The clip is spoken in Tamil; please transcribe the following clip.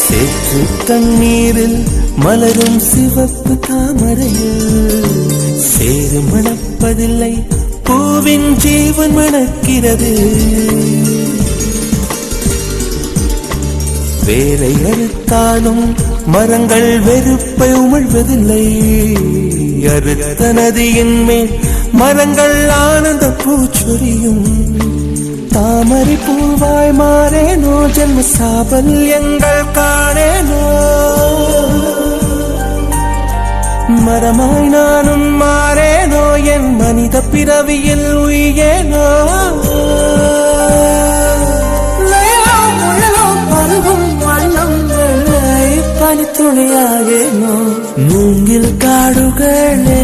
சேற்று தண்ணீரில் மலரும் சிவப்பு தாமரையில் சேறு மணப்பதில்லை, பூவின் ஜீவன் மணக்கிறது. வேரை அறுத்தாலும் மரங்கள் வெறுப்பை உமிழ்வதில்லை. அறுத்த நதியின் மேல் மரங்கள் ஆனந்த பூச்சொரியும். தாமரை பூவாய் மாறேனோ, ஜன்ம சாபல்யங்கள் காணேனோ. மரமாய் நானும் மாறேனோ, என் மனித பிறவியில் உயேனோ. பருகும் வண்ணம் வெள்ளை பனித்துளியாகேனோ. மூங்கில் காடுகளே